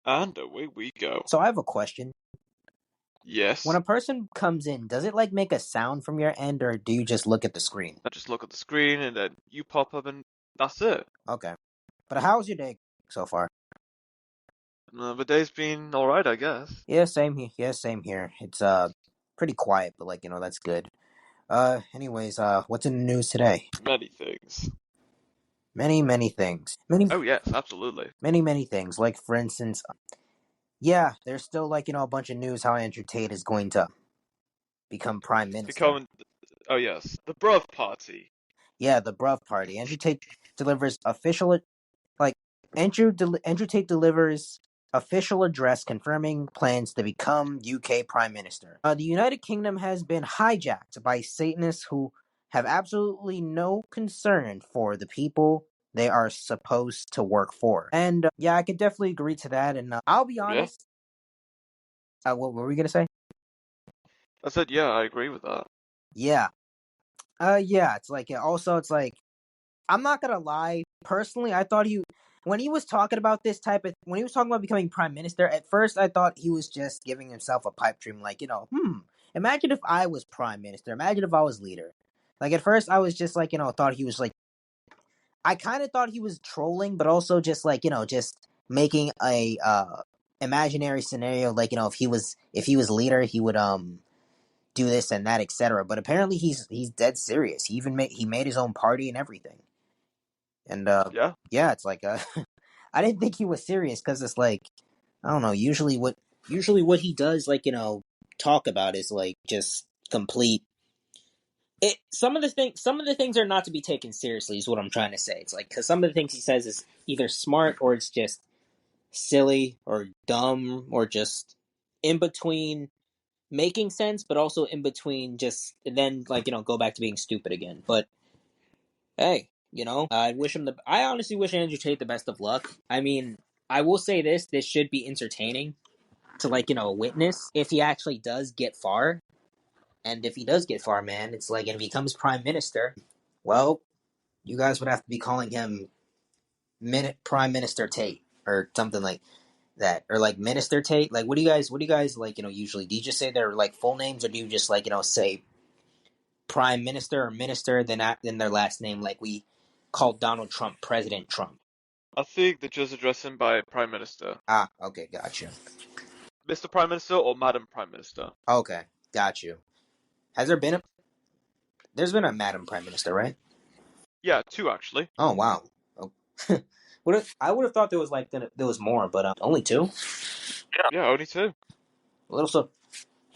And away we go. So I have a question. Yes. When a person comes in, does it like make a sound from your end, or do you just look at the screen? I just look at the screen and then you pop up and that's it. Okay. But how's your day so far? The day's been alright, I guess. Yeah, same here. Yeah, same here. It's pretty quiet, but that's good. Anyways, what's in the news today? Many things. Many things. Many Oh yes, absolutely. many things. Like for instance, yeah, there's still a bunch of news how Andrew Tate is going to become prime minister. Oh yes, the Bruv Party. Yeah, the Bruv Party. Andrew Tate delivers Andrew Tate delivers official address confirming plans to become UK Prime Minister. The United Kingdom has been hijacked by Satanists who have absolutely no concern for the people they are supposed to work for. And yeah, I could definitely agree to that. And I'll be Yeah. honest. What were we gonna say? I said yeah, I agree with that. Yeah. Yeah. It's like I'm not gonna lie. Personally, I thought when he was talking about when he was talking about becoming prime minister, at first I thought he was just giving himself a pipe dream, like, imagine if I was prime minister, imagine if I was leader. Like at first I was just like, thought he was like, I kind of thought he was trolling, but also just like, just making a imaginary scenario, like, if he was leader, he would do this and that, etc. But apparently he's dead serious. He made his own party and everything. And yeah, it's like I didn't think he was serious because it's like, I don't know. Usually what he does, like, talk about is like just complete. Some of the things are not to be taken seriously. Is what I'm trying to say. It's like because some of the things he says is either smart or it's just silly or dumb or just in between making sense, but also in between just and then like go back to being stupid again. But hey, I honestly wish Andrew Tate the best of luck. I mean, I will say this should be entertaining to witness if he actually does get far. And if he does get far, man, it's like, and if he becomes prime minister, well, you guys would have to be calling him Prime Minister Tate or something like that, or like Minister Tate. Like, what do you guys like? Usually, do you just say their like full names, or do you just like say Prime Minister or Minister, then their last name, like we called Donald Trump President Trump? I think they just address him by Prime Minister. Ah, okay, gotcha. Mr. Prime Minister or Madam Prime Minister. Okay, got you. Has there's been a Madam Prime Minister, right? Yeah, two actually. Oh wow. Oh. I would have thought there was more, but only two. Yeah, only two. A little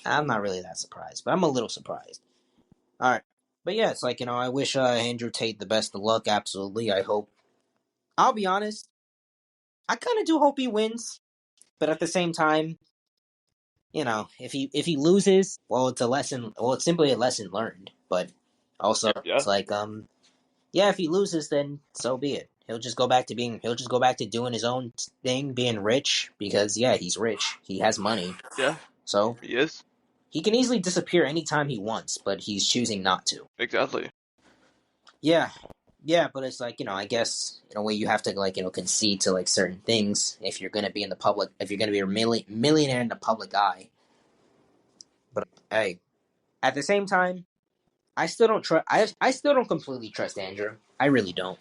I'm not really that surprised, but I'm a little surprised. All right, but yeah, it's like I wish Andrew Tate the best of luck. Absolutely, I hope. I'll be honest. I kind of do hope he wins, but at the same time, if he loses, well, it's a lesson. Well, it's simply a lesson learned. But also, Yeah. it's like yeah, if he loses, then so be it. He'll just go back to doing his own thing, being rich because yeah, he's rich. He has money. Yeah. So He is. he can easily disappear anytime he wants, but he's choosing not to. Exactly. Yeah. Yeah, but it's like, I guess in a way you have to like, concede to like certain things if you're gonna be if you're gonna be a millionaire in the public eye. But hey, at the same time, I still don't trust. I still don't completely trust Andrew. I really don't.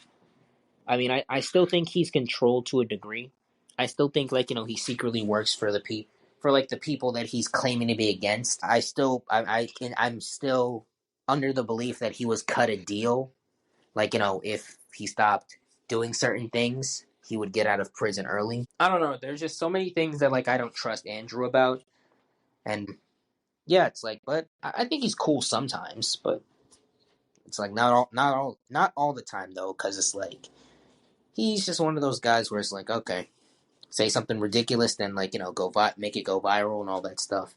I mean, I still think he's controlled to a degree. I still think like he secretly works for the people that he's claiming to be against. I'm still under the belief that he was cut a deal. Like if he stopped doing certain things, he would get out of prison early. I don't know. There's just so many things that like I don't trust Andrew about, and yeah, it's like, but I think he's cool sometimes, but it's like not all the time though, because it's like he's just one of those guys where it's like, okay, say something ridiculous, then like make it go viral and all that stuff.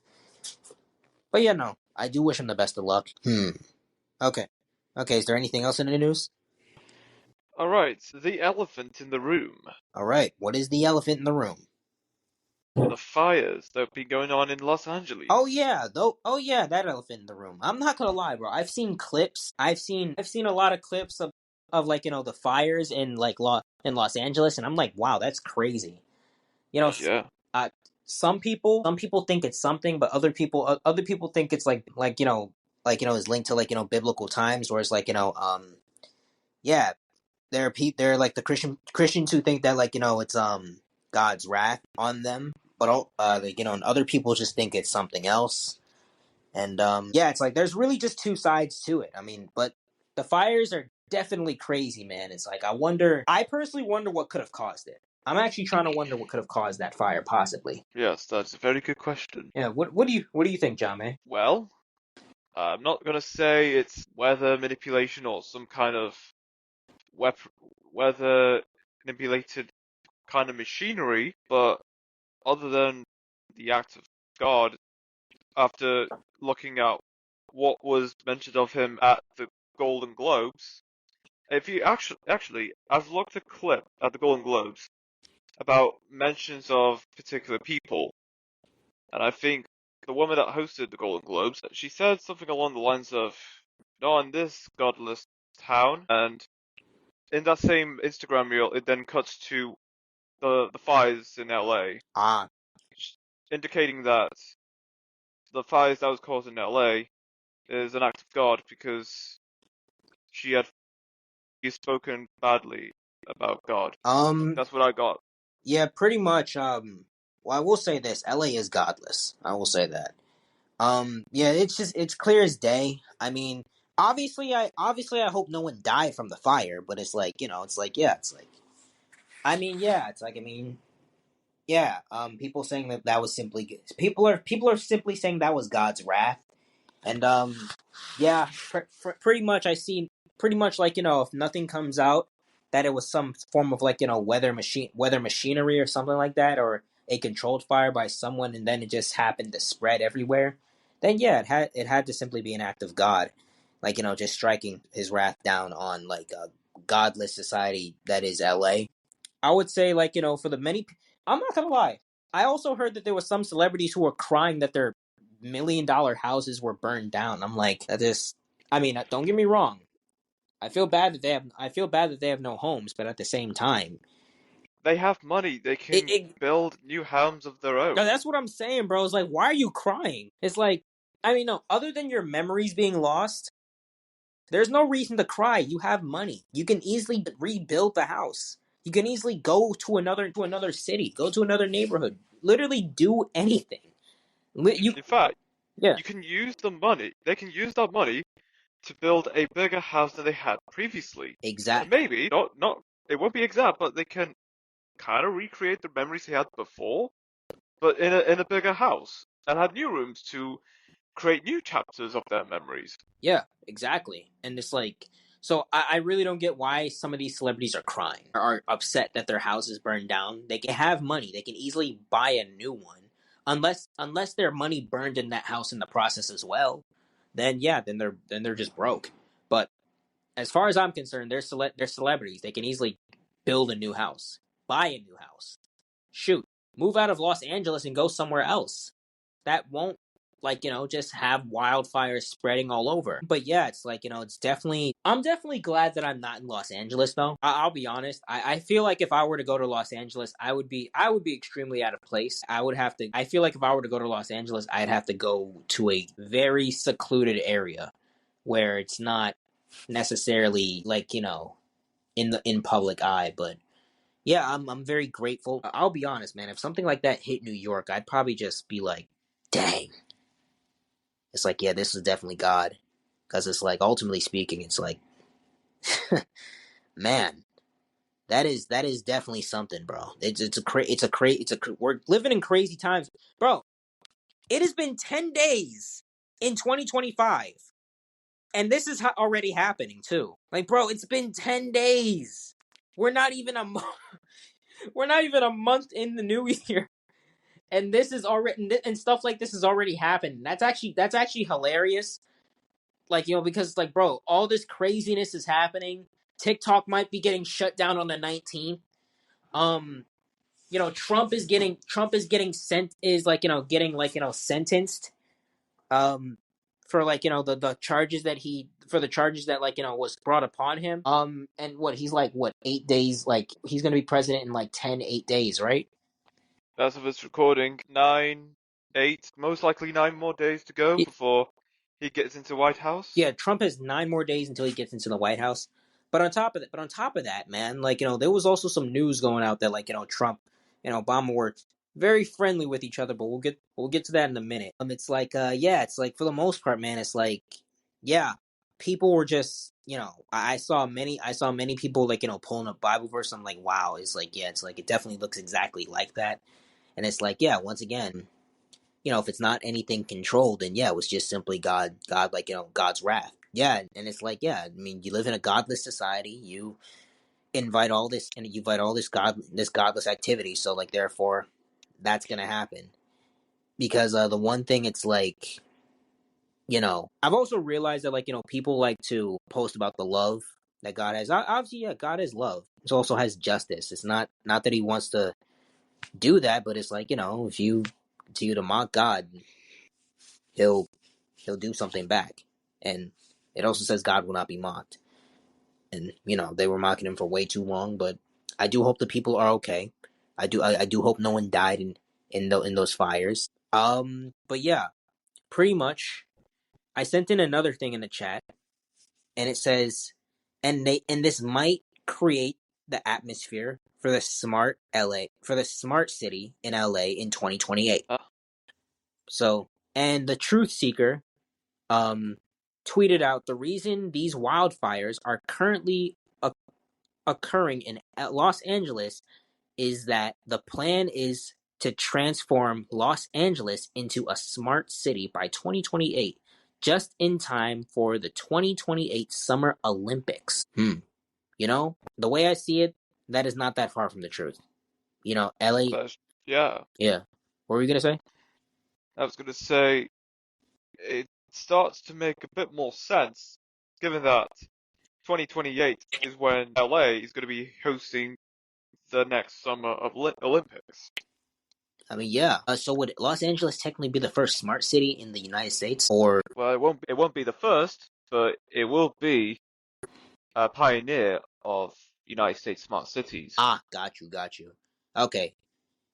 But yeah, no, I do wish him the best of luck. Okay, is there anything else in the news? Alright, the elephant in the room. All right, what is the elephant in the room? The fires that have been going on in Los Angeles. Oh yeah, that elephant in the room. I'm not gonna lie, bro. I've seen clips. I've seen a lot of clips of like the fires in like Los Angeles, and I'm like, wow, that's crazy. Yeah. Uh, some people think it's something, but other people think it's is linked to biblical times, where it's yeah, there are like the Christians who think that it's God's wrath on them, but and other people just think it's something else. And yeah, it's like there's really just two sides to it. I mean, but the fires are definitely crazy, man. It's like I personally wonder what could have caused it. I'm actually trying to wonder what could have caused that fire, possibly. Yes, that's a very good question. Yeah, what do you think, John May? Well, I'm not gonna say it's weather manipulation or some kind of wep weather manipulated kind of machinery, but other than the act of God, after looking at what was mentioned of him at the Golden Globes, if you actually, I've looked a clip at the Golden Globes about mentions of particular people, and I think the woman that hosted the Golden Globes, she said something along the lines of, "No, in this godless town," and in that same Instagram reel, it then cuts to the fires in LA, Ah, indicating that the fires that was caused in LA is an act of God because she had spoken badly about God. um, That's what I got. yeah, pretty much. Well, I will say this: LA is godless. I will say that. Yeah, it's clear as day. I mean, obviously I hope no one died from the fire, but it's like it's like yeah, it's like I mean yeah, it's like I mean yeah. People saying that was simply people are simply saying that was God's wrath. And yeah, pretty much I see pretty much if nothing comes out that it was some form of weather machinery or something like that, or a controlled fire by someone, and then it just happened to spread everywhere. Then yeah, it had to simply be an act of God, just striking his wrath down on a godless society that is LA. I would say for the I'm not gonna lie. I also heard that there was some celebrities who were crying that their $1 million houses were burned down. I'm like, that is. I mean, don't get me wrong. I feel bad that they have no homes, but at the same time, They have money. They it, can it build new homes of their no, own. that's what I'm saying, bro. It's like, why are you crying? It's like, I mean, no. Other than your memories being lost, there's no reason to cry. You have money. You can easily rebuild the house. You can easily go to another city, go to another neighborhood, literally do anything. You In fact, yeah, you can use the money. They can use that money to build a bigger house than they had previously. And exact. maybe not it won't be exact, but they can kind of recreate the memories they had before, but in a bigger house and have new rooms to create new chapters of their memories. Yeah, exactly. And it's like, so I really don't get why some of these celebrities are crying, or are upset that their house is burned down. They can have money; they can easily buy a new one, unless their money burned in that house in the process as well. Then yeah, then they're just broke. But as far as I'm concerned, they're celebrities. They can easily build a new house, buy a new house, shoot, move out of Los Angeles and go somewhere else that won't just have wildfires spreading all over. But yeah, it's it's definitely I'm definitely glad that I'm not in Los Angeles though. I'll be honest. I feel like if I were to go to Los Angeles, I would be extremely out of place. I feel like if I were to go to Los Angeles, I'd have to go to a very secluded area where it's not necessarily in public eye. But yeah, I'm very grateful. I'll be honest, man. If something like that hit New York, I'd probably just be like, dang. It's like, yeah, this is definitely God, because it's like, ultimately speaking, it's like, man, that is definitely something, bro. We're living in crazy times, bro. It has been 10 days in 2025, and this is already happening too. Like, bro, it's been 10 days. We're not even a we're not even a month in the new year, and this is already and stuff like this has already happened. That's actually hilarious. Because bro, all this craziness is happening. TikTok might be getting shut down on the 19th. um Trump is getting sentenced for the charges that was brought upon him. And he's 8 days, he's gonna be president in 8 days, right? as of this recording, 9, 8, most likely 9 more days to go before he gets into White House. Yeah, Trump has 9 more days until he gets into the White House. But on top of that, man, like, there was also some news going out that, like, Trump and Obama were very friendly with each other, but we'll get to that in a minute. It's like, it's like, for the most part, man, it's like, yeah, people were just, I saw many people, like, pulling up Bible verse. I'm like, wow, it's like, yeah, it's like, it definitely looks exactly like that. And it's like, yeah, once again, if it's not anything controlled, then yeah, it was just simply God, like, God's wrath. Yeah, and it's like, yeah, I mean, you live in a godless society, you invite all this, and you invite all this godless activity, so, like, therefore, that's gonna happen. Because the one thing, it's like, I've also realized that, like, people like to post about the love that God has. Obviously, yeah, God is love. It also has justice. It's not that he wants to do that, but it's like, if you continue to mock God, he'll do something back. And it also says God will not be mocked. And they were mocking him for way too long, but I do hope the people are okay. I do hope no one died in those fires. But yeah, pretty much. I sent in another thing in the chat, and it says, and this might create the atmosphere for the smart city in LA in 2028. So, and the truth seeker tweeted out, the reason these wildfires are currently occurring in Los Angeles is that the plan is to transform Los Angeles into a smart city by 2028, just in time for the 2028 Summer Olympics. The way I see it, that is not that far from the truth. LA. Yeah. Yeah. What were you gonna say? I was going to say, it starts to make a bit more sense, given that 2028 is when LA is going to be hosting the next Summer Olympics. I mean, yeah. So would Los Angeles technically be the first smart city in the United States, or? Well, it won't be the first, but it will be a pioneer of United States smart cities. Ah, got you. Okay.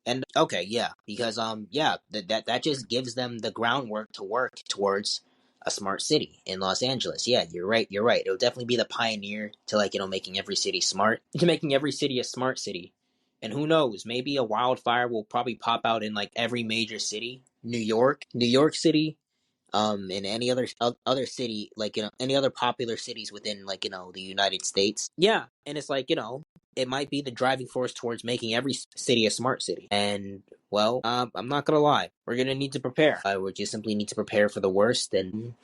And okay, yeah, because yeah, that just gives them the groundwork to work towards a smart city in Los Angeles. Yeah, you're right. It'll definitely be the pioneer to, like, making every city smart, to making every city a smart city. And who knows, maybe a wildfire will probably pop out in, like, every major city. New York City, in any other city, like, any other popular cities within, like, the United States. Yeah, and it's like, it might be the driving force towards making every city a smart city. And, well, I'm not gonna lie, we're gonna need to prepare. We just simply need to prepare for the worst, and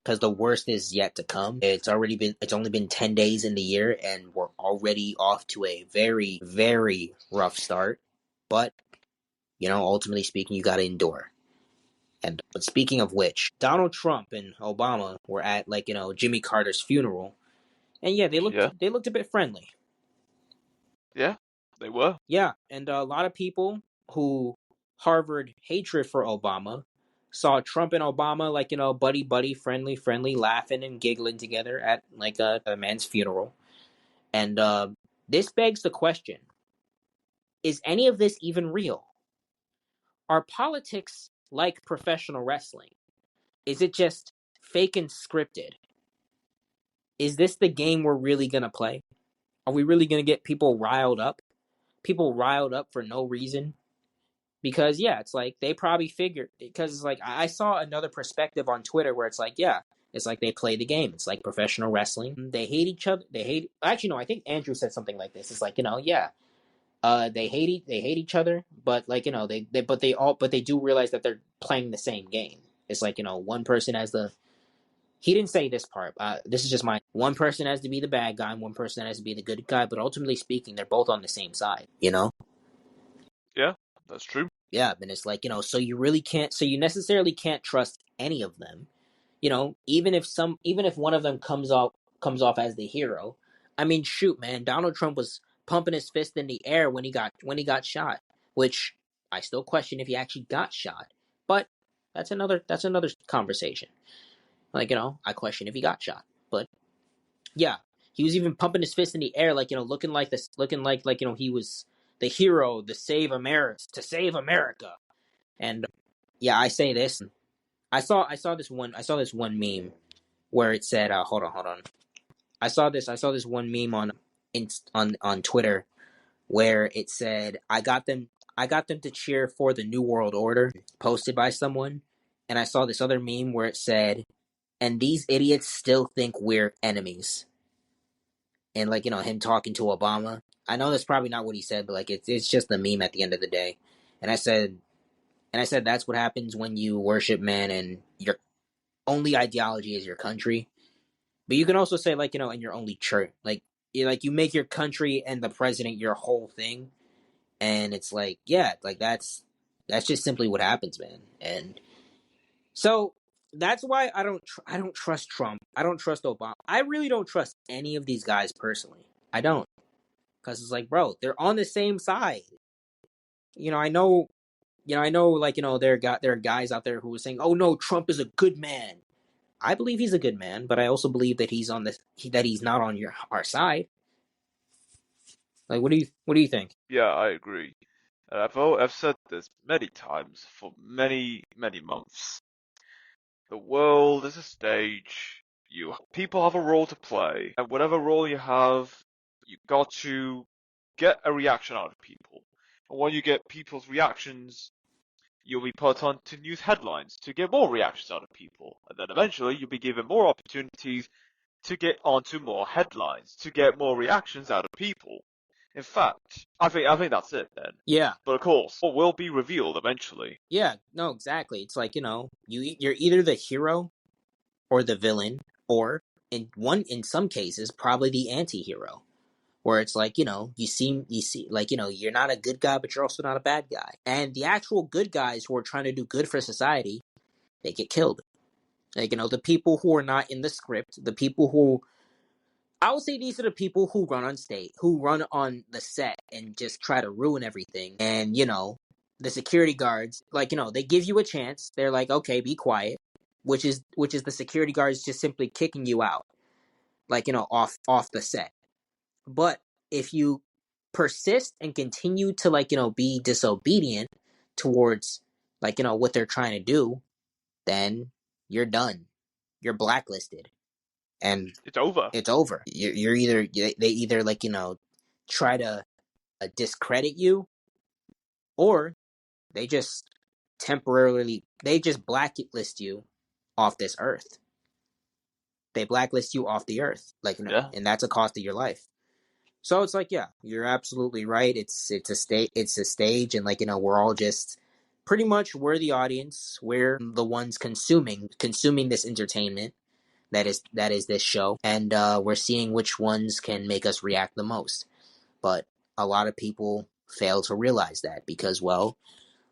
because the worst is yet to come. It's only been 10 days in the year, and we're already off to a very, very rough start. But, ultimately speaking, you gotta endure. But speaking of which, Donald Trump and Obama were at, like, Jimmy Carter's funeral, and yeah, they looked a bit friendly. Yeah, they were. Yeah, and a lot of people who harbored hatred for Obama saw Trump and Obama, like, buddy, friendly, laughing and giggling together at, like, a man's funeral. And this begs the question: is any of this even real? Are politics like professional wrestling? Is it just fake and scripted? Is this the game we're really gonna play? Are we really gonna get people riled up? People riled up for no reason? Because yeah, it's like they probably figured, because it's like I saw another perspective on Twitter where it's like, yeah, it's like they play the game. It's like professional wrestling. They hate each other. Actually, no, I think Andrew said something like this. It's like, yeah, they hate each other, but, like, but they do realize that they're playing the same game. It's like, one person has the. He didn't say this part. This is just my. One person has to be the bad guy, and one person has to be the good guy. But ultimately speaking, they're both on the same side. Yeah, that's true. Yeah, and it's like, so you really can't. So you necessarily can't trust any of them. Even if one of them comes off as the hero. I mean, shoot, man, Donald Trump was pumping his fist in the air when he got shot, which I still question if he actually got shot. But that's another conversation. Like, I question if he got shot. But yeah, he was even pumping his fist in the air, like, looking like this, looking like he was the hero, to save America. And yeah, I say this. I saw this one meme where it said, hold on. I saw this one meme on Twitter where it said, I got them to cheer for the New World Order, posted by someone. And I saw this other meme where it said, and these idiots still think we're enemies. And like, him talking to Obama. I know that's probably not what he said, but like it's just a meme at the end of the day. And I said that's what happens when you worship man and your only ideology is your country. But you can also say, like, in your only church, like you make your country and the president your whole thing. And it's like, yeah, like that's just simply what happens, man. And so that's why I don't trust Trump. I don't trust Obama. I really don't trust any of these guys personally. I don't, because it's like, bro, they're on the same side. I know. I know. Like, there are guys out there who are saying, "Oh no, Trump is a good man." I believe he's a good man, but I also believe that he's not on our side. Like, what do you think? Yeah, I agree. I've said this many times for many, many months. The world is a stage. People have a role to play, and whatever role you have, you got to get a reaction out of people. And when you get people's reactions, you'll be put onto news headlines to get more reactions out of people, and then eventually you'll be given more opportunities to get onto more headlines, to get more reactions out of people. In fact, I think that's it then. Yeah. But of course, what will be revealed eventually. Yeah, no, exactly. It's like, you're either the hero or the villain, or in some cases, probably the anti-hero. Where it's like, you see, like, you're not a good guy, but you're also not a bad guy. And the actual good guys who are trying to do good for society, they get killed. Like, the people who are not in the script, the people who, I would say these are the people who run on stage, who run on the set and just try to ruin everything. And, the security guards, like, they give you a chance. They're like, okay, be quiet, which is the security guards just simply kicking you out, like, off the set. But if you persist and continue to, like, be disobedient towards, like, what they're trying to do, then you're done. You're blacklisted. And It's over. it's over. You're either, they either, like, try to discredit you, or they just blacklist you off this earth. They blacklist you off the earth, like, Yeah. and that's a cost of your life. So it's like, yeah, you're absolutely right. It's a stage, and, like, we're all just pretty much, we're the audience. We're the ones consuming this entertainment that is this show, and we're seeing which ones can make us react the most. But a lot of people fail to realize that, because, well,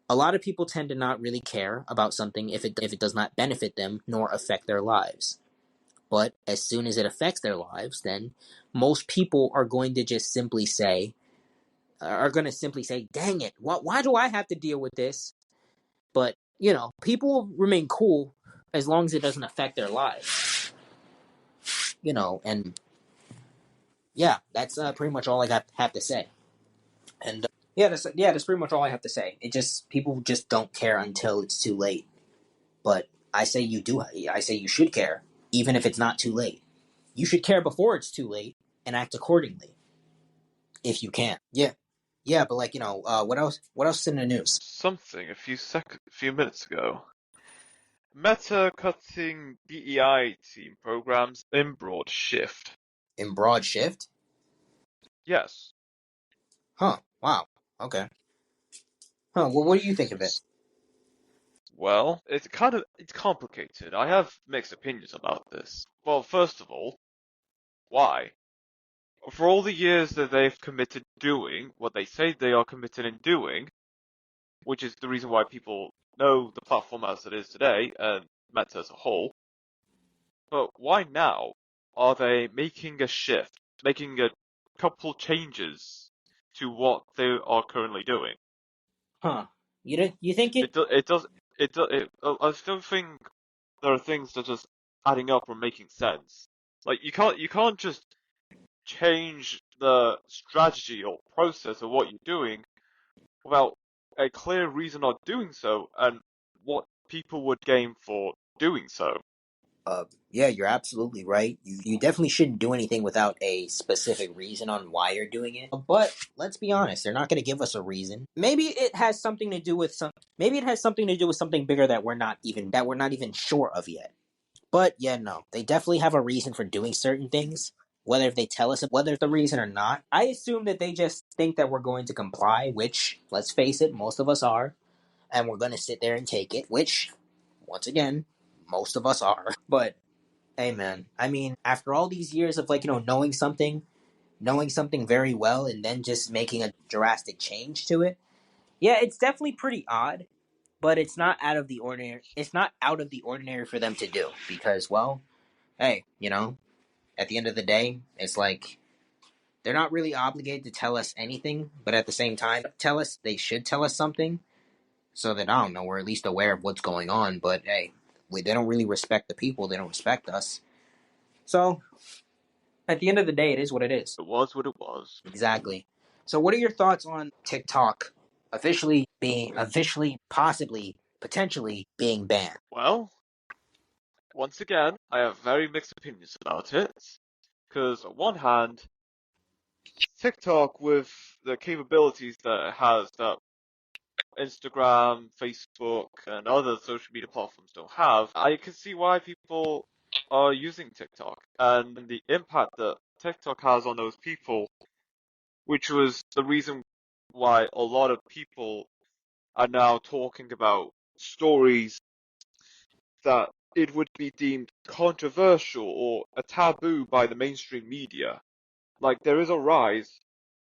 a lot of people tend to not really care about something if it does not benefit them nor affect their lives. But as soon as it affects their lives, then most people are going to just simply say, dang it, why do I have to deal with this? But, people will remain cool as long as it doesn't affect their lives. And yeah, that's pretty much all I have to say. And that's pretty much all I have to say. People just don't care until it's too late. But I say you should care, even if it's not too late. You should care before it's too late and act accordingly, if you can. Yeah, but, like, what else? What else is in the news? Something a few minutes ago. Meta cutting DEI team programs in broad shift. In broad shift? Yes. Huh? Wow. Okay. Huh? Well, what do you think of it? Well, it's complicated. I have mixed opinions about this. Well, first of all, why? For all the years that they've committed doing what they say they are committed in doing, which is the reason why people know the platform as it is today, and Meta as a whole, but why now are they making a shift, making a couple changes to what they are currently doing? Huh? You think it? I still think there are things that are just adding up or making sense. Like you can't just change the strategy or process of what you're doing without a clear reason of doing so and what people would gain for doing so. Yeah, you're absolutely right. You definitely shouldn't do anything without a specific reason on why you're doing it. But let's be honest, they're not going to give us a reason. Maybe it has something to do with some. Maybe it has something to do with something bigger that we're not even sure of yet. But yeah, no, they definitely have a reason for doing certain things. Whether if they tell us whether the reason or not, I assume that they just think that we're going to comply. Which, let's face it, most of us are, and we're going to sit there and take it. Which, once again, most of us are. But hey, man. I mean, after all these years of knowing something very well, and then just making a drastic change to it, yeah, it's definitely pretty odd. But it's not out of the ordinary. It's not out of the ordinary for them to do because, well, hey, at the end of the day, it's like they're not really obligated to tell us anything, but at the same time, they should tell us something so that I don't know, we're at least aware of what's going on. But hey, they don't really respect the people. They don't respect us. So at the end of the day, it is what it is. It was what it was. Exactly. So, what are your thoughts on TikTok possibly, potentially being banned? Well, once again, I have very mixed opinions about it. Because on one hand, TikTok with the capabilities that it has that Instagram, Facebook, and other social media platforms don't have, I can see why people are using TikTok and the impact that TikTok has on those people, which was the reason why a lot of people are now talking about stories that it would be deemed controversial or a taboo by the mainstream media. Like there is a rise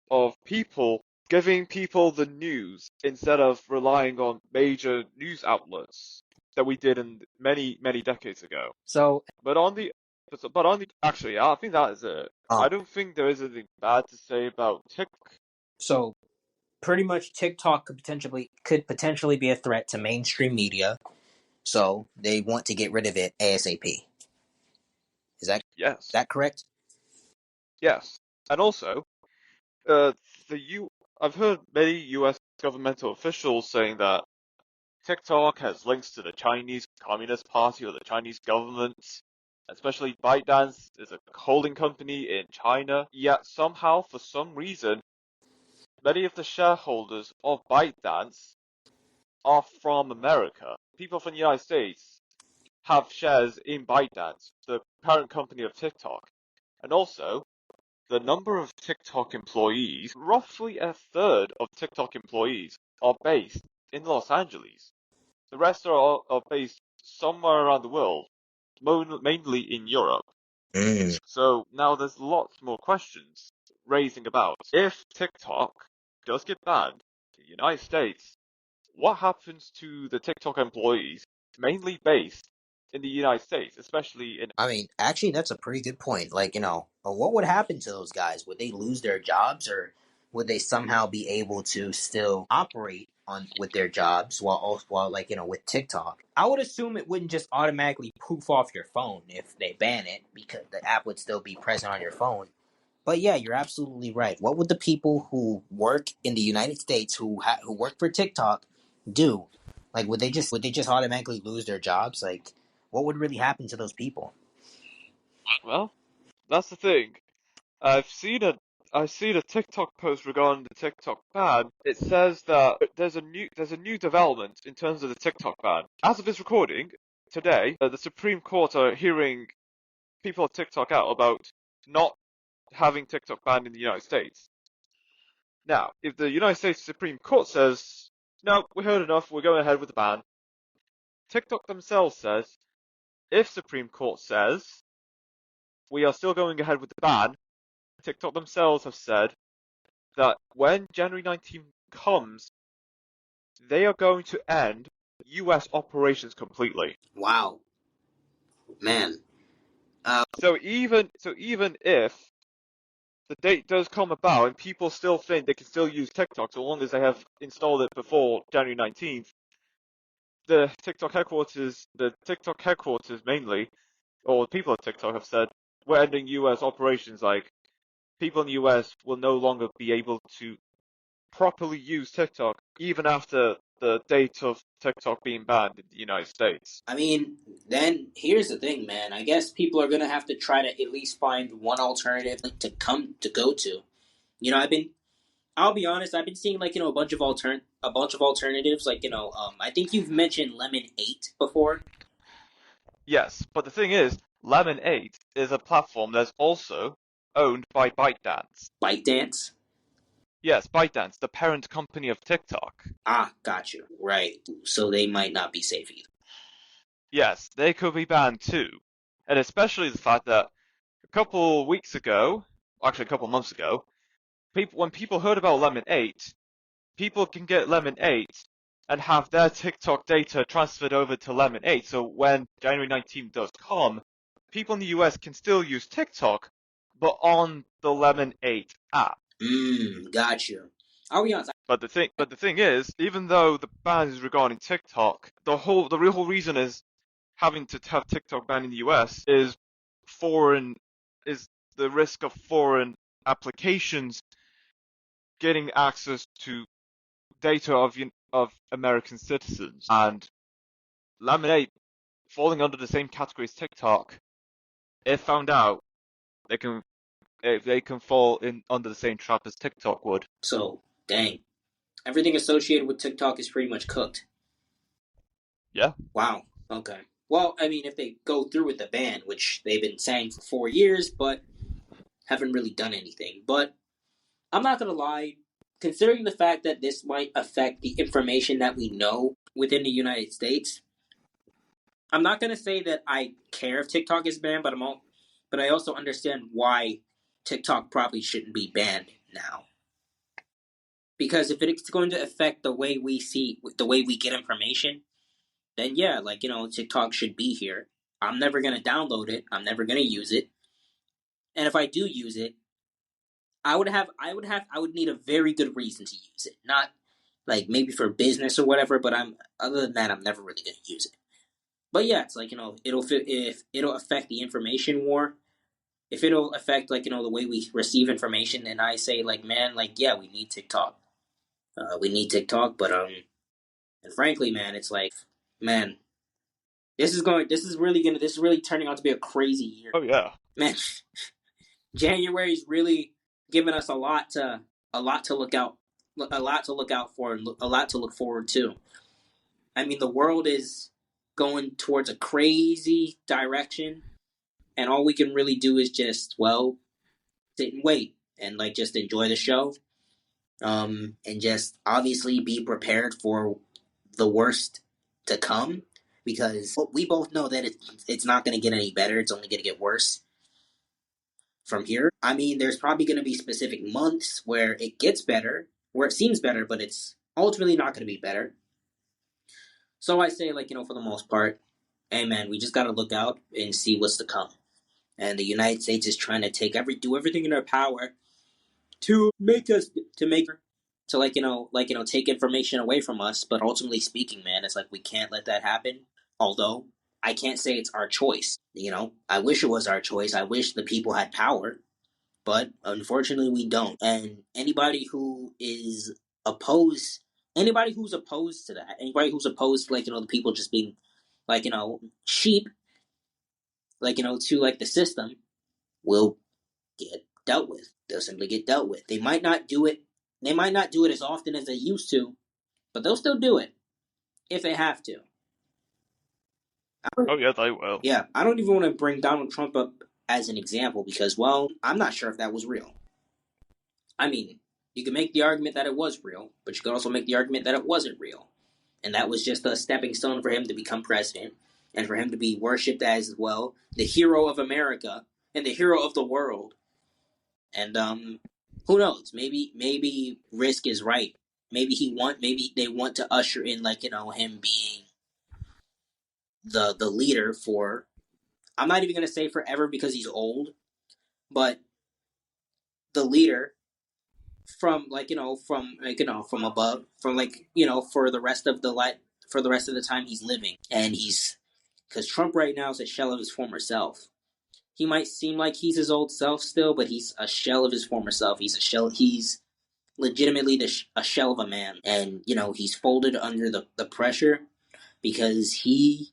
of people giving people the news instead of relying on major news outlets that we did in many, many decades ago. So, But on the actually, I think that is it. um, I don't think there is anything bad to say about TikTok. so pretty much TikTok could potentially be a threat to mainstream media. So they want to get rid of it ASAP. Is Yes, that correct? yes, and also, uh, the U. I've heard many U.S. governmental officials saying that TikTok has links to the Chinese Communist Party or the Chinese government, especially ByteDance is a holding company in China. Yet somehow, for some reason, many of the shareholders of ByteDance are from America. People from the United States have shares in ByteDance, the parent company of TikTok. And also, the number of TikTok employees, roughly a third of TikTok employees, are based in Los Angeles. The rest are based somewhere around the world, mainly in Europe. Mm. So now there's lots more questions raising about if TikTok does get banned in the United States, what happens to the TikTok employees mainly based in the United States, especially in. I mean, actually, that's a pretty good point. Like, what would happen to those guys? Would they lose their jobs, or would they somehow be able to still operate on with their jobs while like with TikTok? I would assume it wouldn't just automatically poof off your phone if they ban it, because the app would still be present on your phone. But yeah, you're absolutely right. What would the people who work in the United States who work for TikTok do? Like, would they just automatically lose their jobs? Like, what would really happen to those people? Well, that's the thing. I've seen a I've seen a TikTok post regarding the TikTok ban. It says that there's a new development in terms of the TikTok ban. As of this recording, today, the Supreme Court are hearing people at TikTok out about not having TikTok banned in the United States. Now, if the United States Supreme Court says, no, we heard enough, we're going ahead with the ban, TikTok themselves says, if Supreme Court says, we are still going ahead with the ban, TikTok themselves have said that when January 19th comes, they are going to end US operations completely. Wow, man. So even if the date does come about and people still think they can still use TikTok so long as they have installed it before January 19th, the TikTok headquarters mainly, or the people at TikTok have said, we're ending US operations like people in the US will no longer be able to properly use TikTok even after the date of TikTok being banned in the United States. I mean, then here's the thing, man. I guess people are gonna have to try to at least find one alternative to go to. I'll be honest. I've been seeing a bunch of alternatives. I think you've mentioned Lemon 8 before. Yes, but the thing is, Lemon 8 is a platform that's also owned by ByteDance. ByteDance. Yes, ByteDance, the parent company of TikTok. Ah, got you. Right. So they might not be safe either. Yes, they could be banned too. And especially the fact that a couple weeks ago, actually a couple months ago, when people heard about Lemon 8, people can get Lemon 8 and have their TikTok data transferred over to Lemon 8. So when January 19th does come, people in the US can still use TikTok, but on the Lemon 8 app. Got you. I'll be honest. But the thing is, even though the ban is regarding TikTok, the real reason is having to have TikTok banned in the US is the risk of foreign applications getting access to data of American citizens, and Laminate falling under the same category as TikTok. If found out, they can fall in under the same trap as TikTok would. So, dang, everything associated with TikTok is pretty much cooked. Yeah. Wow. Okay. Well, I mean, if they go through with the ban, which they've been saying for 4 years, but haven't really done anything. But I'm not gonna lie, considering the fact that this might affect the information that we know within the United States, I'm not gonna say that I care if TikTok is banned, but I also understand why TikTok probably shouldn't be banned now. Because if it's going to affect the way we get information, then yeah, TikTok should be here. I'm never gonna download it. I'm never gonna use it. And if I do use it, I would need a very good reason to use it. Not like maybe for business or whatever, but other than that, I'm never really gonna use it. But yeah, it's if it'll affect the information war, if it'll affect the way we receive information, and I say man, yeah, we need TikTok. We need TikTok, but and frankly, man, it's man, this is really turning out to be a crazy year. Oh yeah. Man, January's really given us a lot to look out for, and a lot to look forward to. I mean, the world is going towards a crazy direction, and all we can really do is just sit and wait and just enjoy the show, and just obviously be prepared for the worst to come, because we both know that it's not going to get any better. It's only going to get worse from here. I mean, there's probably going to be specific months where it gets better, where it seems better, but it's ultimately not going to be better. So I say, for the most part, hey man, we just got to look out and see what's to come. And the United States is trying to do everything in their power to take information away from us. But ultimately speaking, man, it's we can't let that happen. Although I can't say it's our choice. I wish it was our choice. I wish the people had power, but unfortunately we don't. And anybody who's opposed to that, anybody who's opposed to the people just being sheep, to the system, will get dealt with. They'll simply get dealt with. They might not do it. They might not do it as often as they used to, but they'll still do it if they have to. Oh yeah, they will. Yeah, I don't even want to bring Donald Trump up as an example because, well, I'm not sure if that was real. I mean, you can make the argument that it was real, but you can also make the argument that it wasn't real. And that was just a stepping stone for him to become president and for him to be worshipped as, well, the hero of America and the hero of the world. And who knows? Maybe Risk is right. Maybe they want to usher in him being the leader for, I'm not even going to say forever because he's old, but the leader from from above, from for the rest of the time he's living. And because Trump right now is a shell of his former self. he might seem like he's his old self still, but he's a shell of his former self. He's legitimately a shell of a man, and he's folded under the pressure because he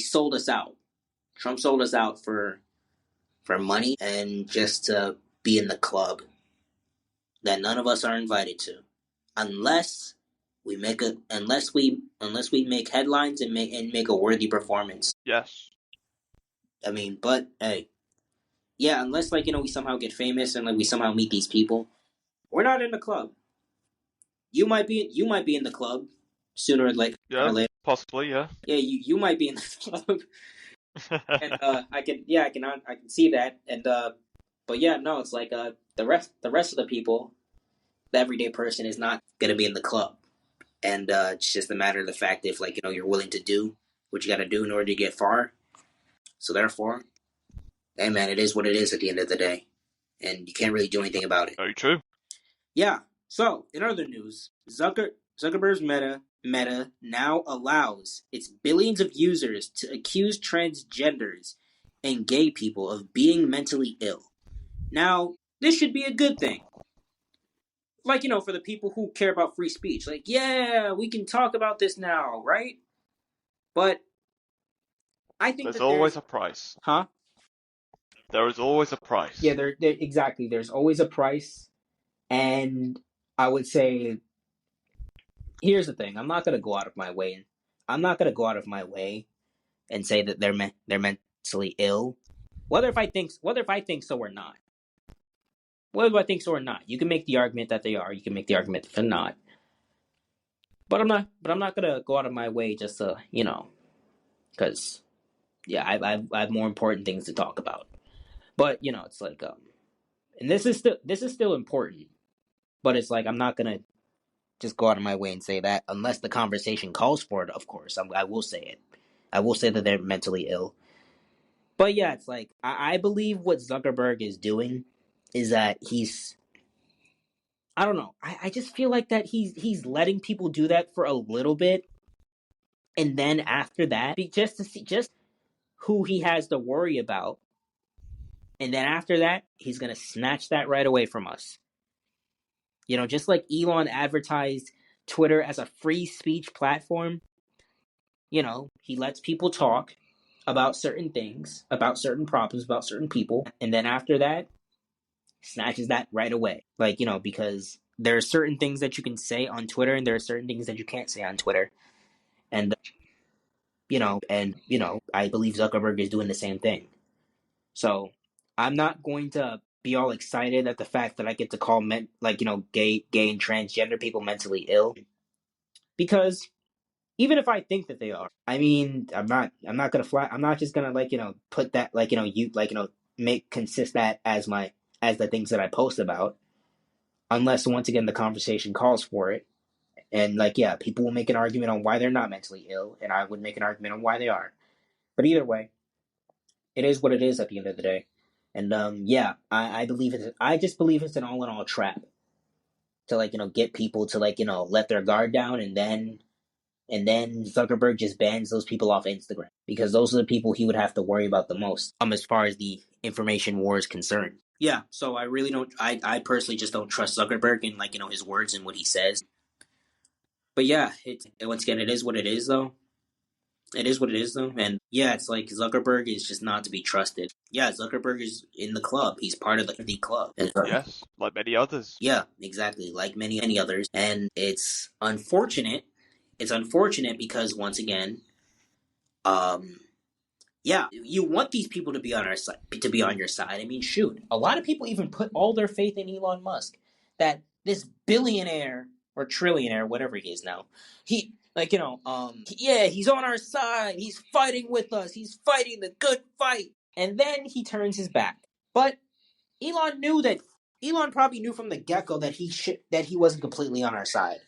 sold us out. Trump sold us out for money and just to be in the club that none of us are invited to, unless we make headlines and make a worthy performance. Yes. I mean, but hey, yeah, unless we somehow get famous and we somehow meet these people, we're not in the club. You might be in the club sooner or later. Possibly, yeah. Yeah, you might be in the club. And I can see that, and but yeah, no, it's like the rest of the people, the everyday person is not gonna be in the club, and it's just a matter of the fact if you're willing to do what you got to do in order to get far. So therefore, hey man, it is what it is at the end of the day, and you can't really do anything about it. Very true. Yeah. So in other news, Zuckerberg's Meta now allows its billions of users to accuse transgenders and gay people of being mentally ill. Now, this should be a good thing. For the people who care about free speech. Yeah, we can talk about this now, right? But I think there's always a price. Huh? There is always a price. Yeah, exactly. There's always a price. And I would say, here's the thing. I'm not going to go out of my way and say that they're mentally ill. Whether if I think so or not. Whether I think so or not. You can make the argument that they are. You can make the argument that they're not. But I'm not gonna go out of my way just to because yeah, I have more important things to talk about. But it's like and this is still important. But it's like I'm not gonna just go out of my way and say that unless the conversation calls for it. Of course, I will say it. I will say that they're mentally ill. But yeah, it's like I believe what Zuckerberg is doing is that I don't know. I just feel like that he's letting people do that for a little bit, and then after that, just to see just who he has to worry about, and then after that, he's gonna snatch that right away from us. Just like Elon advertised Twitter as a free speech platform. He lets people talk about certain things, about certain problems, about certain people, and then after that, snatches that right away. Because there are certain things that you can say on Twitter, and there are certain things that you can't say on Twitter, and I believe Zuckerberg is doing the same thing. So I'm not going to be all excited at the fact that I get to call gay and transgender people mentally ill, because even if I think that they are, I mean, I'm not gonna fly. I'm not just gonna put that make consist that as the things that I post about, unless once again the conversation calls for it. And yeah, people will make an argument on why they're not mentally ill, and I would make an argument on why they are. But either way, it is what it is at the end of the day. And yeah, I believe it. I just believe it's an all in all trap to get people to let their guard down, and then Zuckerberg just bans those people off Instagram, because those are the people he would have to worry about the most as far as the information war is concerned. Yeah, so I really don't. I personally just don't trust Zuckerberg and his words and what he says. But yeah, once again, it is what it is, though. It is what it is, though. And yeah, it's like Zuckerberg is just not to be trusted. Yeah, Zuckerberg is in the club. He's part of the club. Yes, like many others. Yeah, exactly, like many others. And it's unfortunate. It's unfortunate because once again, yeah, you want these people to be on your side. I mean, shoot, a lot of people even put all their faith in Elon Musk, that this billionaire or trillionaire, whatever he is now, yeah, he's on our side. He's fighting with us. He's fighting the good fight. And then he turns his back. But Elon probably knew from the get-go that he wasn't completely on our side.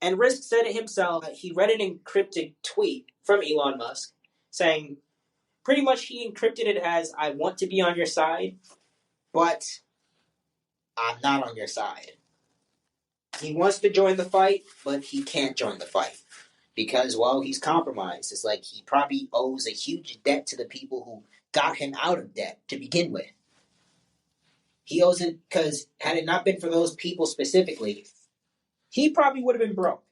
And Risk said it himself. He read an encrypted tweet from Elon Musk saying, pretty much he encrypted it as, I want to be on your side, but I'm not on your side. He wants to join the fight, but he can't join the fight. because, well, he's compromised. It's like he probably owes a huge debt to the people who got him out of debt to begin with. He owes it because had it not been for those people specifically, he probably would have been broke.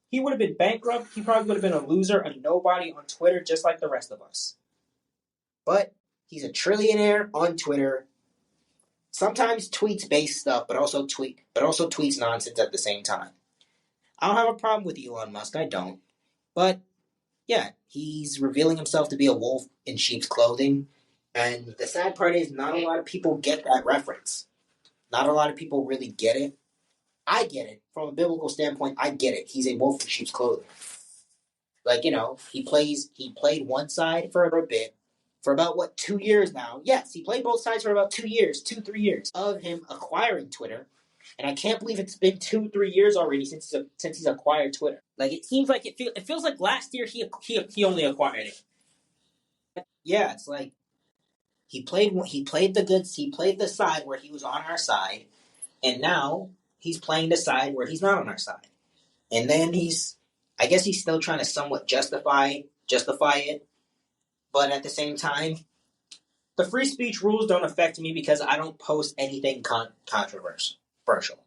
He would have been bankrupt. He probably would have been a loser, a nobody on Twitter, just like the rest of us. But he's a trillionaire on Twitter. Sometimes tweets based stuff, but also tweets nonsense at the same time. I don't have a problem with Elon Musk. I don't. But yeah, he's revealing himself to be a wolf in sheep's clothing. And the sad part is, not a lot of people get that reference. Not a lot of people really get it. I get it. From a biblical standpoint, I get it. He's a wolf in sheep's clothing. Like, he played one side for a bit, for about, 2 years now? Yes, he played both sides for about 2 years, 3 years of him acquiring Twitter. And I can't believe it's been 2-3 years already since he's acquired Twitter. Like, it seems like it feels like last year he only acquired it. Yeah, it's like he played the side where he was on our side, and now he's playing the side where he's not on our side. And then I guess he's still trying to somewhat justify it, but at the same time, the free speech rules don't affect me because I don't post anything controversial.